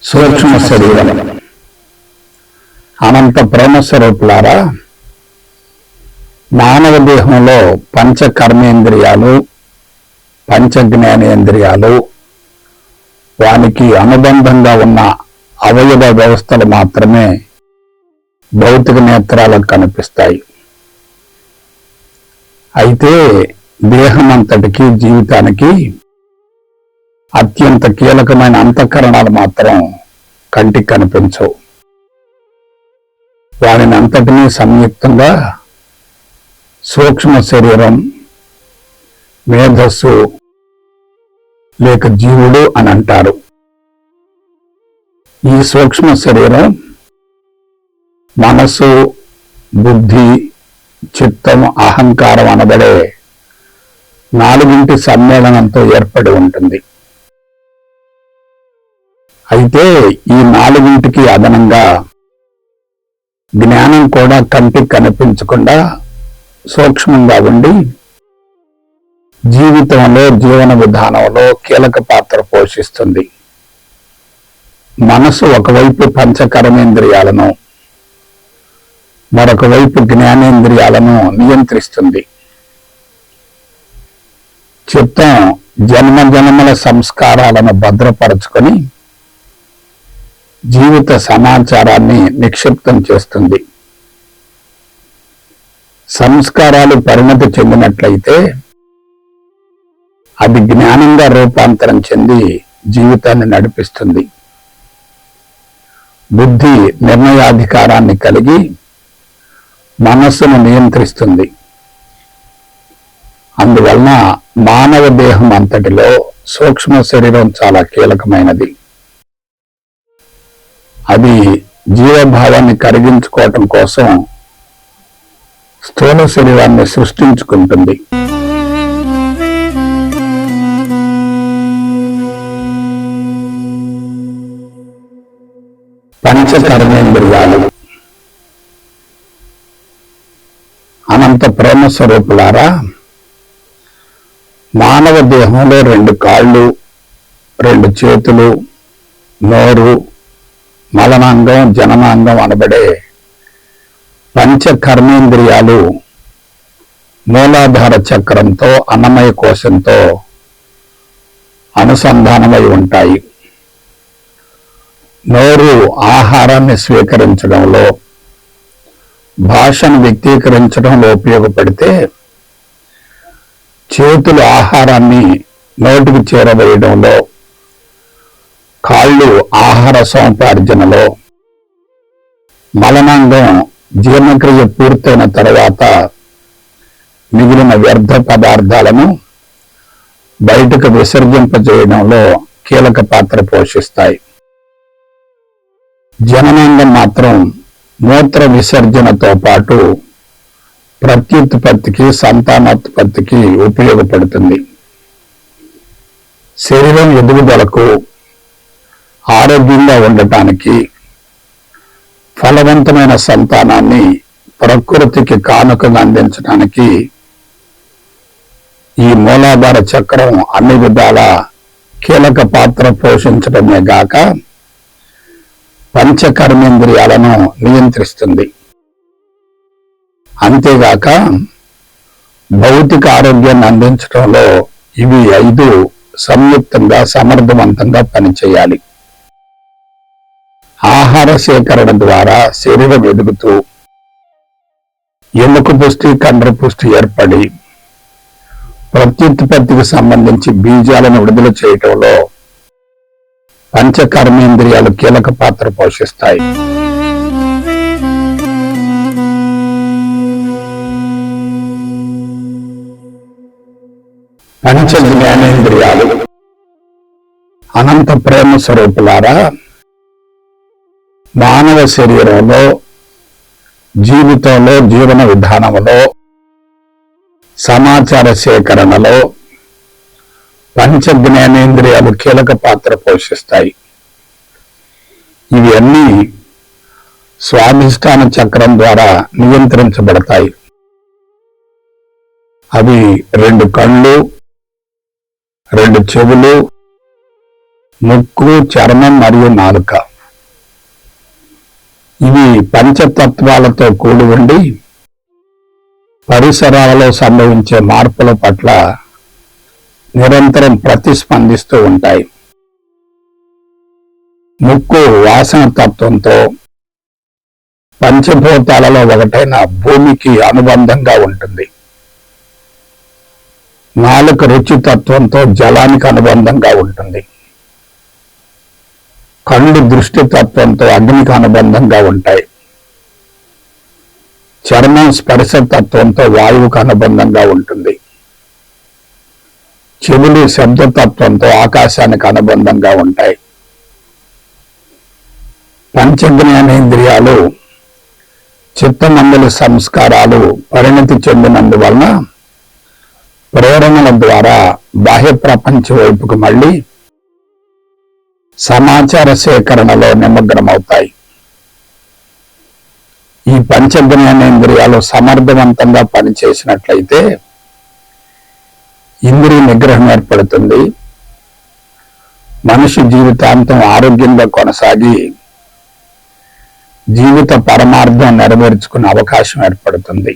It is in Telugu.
సూక్ష్మ శరీరం. అనంత ప్రేమ స్వరూపులారా, మానవ దేహంలో పంచ కర్మేంద్రియాలు, పంచ జ్ఞానేంద్రియాలు, వానికి అనుబంధంగా ఉన్న అవయవ వ్యవస్థలు మాత్రమే భౌతిక నేత్రాలకు కనిపిస్తాయి. అయితే దేహమంతటికి, జీవితానికి అత్యంత కీలకమైన అంతఃకరణాలు మాత్రం కంటికి కనిపించవు. వారిని అంతటినీ సంయుక్తంగా సూక్ష్మ శరీరం, మేధస్సు లేక జీవుడు అని అంటారు. ఈ సూక్ష్మ శరీరం మనసు, బుద్ధి, చిత్తం, అహంకారం అనబడే నాలుగింటి సమ్మేళనంతో ఏర్పడి ఉంటుంది. అయితే ఈ నాలుగింటికి అదనంగా జ్ఞానం కూడా కంటికి కనిపించకుండా సూక్ష్మంగా ఉండి జీవితంలో, జీవన విధానంలో కీలక పాత్ర పోషిస్తుంది. మనసు ఒకవైపు పంచకర్మేంద్రియాలను, మరొక వైపు జ్ఞానేంద్రియాలను నియంత్రిస్తుంది. చిత్తం జన్మ జన్మల సంస్కారాలను భద్రపరచుకొని జీవిత సమాచారాన్ని నిక్షిప్తం చేస్తుంది. సంస్కారాలు పరిణతి చెందినట్లయితే అది జ్ఞానంగా రూపాంతరం చెంది జీవితాన్ని నడిపిస్తుంది. బుద్ధి నిర్ణయాధికారాన్ని కలిగి మనస్సును నియంత్రిస్తుంది. అందువలన మానవ దేహం అంతటిలో సూక్ష్మ శరీరం చాలా కీలకమైనది. అది జీవభావాన్ని కరిగించుకోవటం కోసం స్థూల శరీరాన్ని సృష్టించుకుంటుంది. పంచకర్మేంద్రియాలు. అనంత ప్రేమ స్వరూపులారా, మానవ దేహంలో 2 కాళ్ళు, 2 చేతులు, నోరు, మలనాంగం, జననాంగం అనబడే పంచ కర్మేంద్రియాలు మూలాధార చక్రంతో, అన్నమయ కోశంతో అనుసంధానమై ఉంటాయి. నోరు ఆహారాన్ని స్వీకరించడంలో, భాషను వ్యక్తీకరించడంలో ఉపయోగపడితే, చేతులు ఆహారాన్ని నోటికి చేరవేయడంలో, కాళ్ళు ఆహార సముపార్జనలో, మలనాంగం జీర్ణక్రియ పూర్తయిన తర్వాత మిగిలిన వ్యర్థ పదార్థాలను బయటకు విసర్జింపజేయడంలో కీలక పాత్ర పోషిస్తాయి. జననాంగం మాత్రం మూత్ర విసర్జనతో పాటు ప్రత్యుత్పత్తికి, సంతానోత్పత్తికి ఉపయోగపడుతుంది. శరీరం ఎదుగుదలకు, ఆరోగ్యంగా ఉండటానికి, ఫలవంతమైన సంతానాన్ని ప్రకృతికి కానుకగా అందించడానికి ఈ మూలాధార చక్రం అన్ని విధాల కీలక పాత్ర పోషించడమే గాక పంచకర్మేంద్రియాలను నియంత్రిస్తుంది. అంతేగాక భౌతిక ఆరోగ్యాన్ని అందించడంలో ఇవి 5 సంయుక్తంగా సమర్థవంతంగా పనిచేయాలి. ఆహార సేకరణ ద్వారా శరీరం ఎదుగుతూ ఎముక పుష్టి, కండర పుష్టి ఏర్పడి ప్రత్యుత్పత్తికి సంబంధించి బీజాలను విడుదల చేయటంలో పంచకర్మేంద్రియాలు కీలక పాత్ర పోషిస్తాయి. పంచ జ్ఞానేంద్రియాలు. అనంత ప్రేమ స్వరూపులారా, మానవ శరీరంలో, జీవితంలో, జీవన విధానంలో, సమాచార సేకరణలో పంచ జ్ఞానేంద్రియాలు కీలక పాత్ర పోషిస్తాయి. ఇవి అన్నీ స్వాధిష్టాన చక్రం ద్వారా నియంత్రించబడతాయి. అవి 2 కళ్ళు, 2 చెవులు, ముక్కు, చర్మం మరియు నాలుక. ఇవి పంచతత్వాలతో కూడి ఉండి పరిసరాలలో సంభవించే మార్పుల పట్ల నిరంతరం ప్రతిస్పందిస్తూ ఉంటాయి. ముక్కు వాసన తత్వంతో పంచభూతాలలో ఒకటైన భూమికి అనుబంధంగా ఉంటుంది. నాలుక రుచి తత్వంతో జలానికి అనుబంధంగా ఉంటుంది. కళ్ళు దృష్టి తత్వంతో అగ్నికి అనుబంధంగా ఉంటాయి. చర్మం స్పర్శ తత్వంతో వాయువుకు అనుబంధంగా ఉంటుంది. చెవులు శబ్దతత్వంతో ఆకాశానికి అనుబంధంగా ఉంటాయి. పంచజ్ఞానేంద్రియాలు చిత్తమండలి సంస్కారాలు పరిణతి చెందినందువలన ప్రేరణల ద్వారా బాహ్య ప్రపంచం వైపుకు మళ్ళీ సమాచార సేకరణలో నిమగ్నమవుతాయి. ఈ పంచజ్ఞానేంద్రియాలు సమర్థవంతంగా పనిచేసినట్లయితే ఇంద్రియ నిగ్రహం ఏర్పడుతుంది. మనిషి జీవితాంతం ఆరోగ్యంగా కొనసాగి జీవిత పరమార్థం నెరవేర్చుకునే అవకాశం ఏర్పడుతుంది.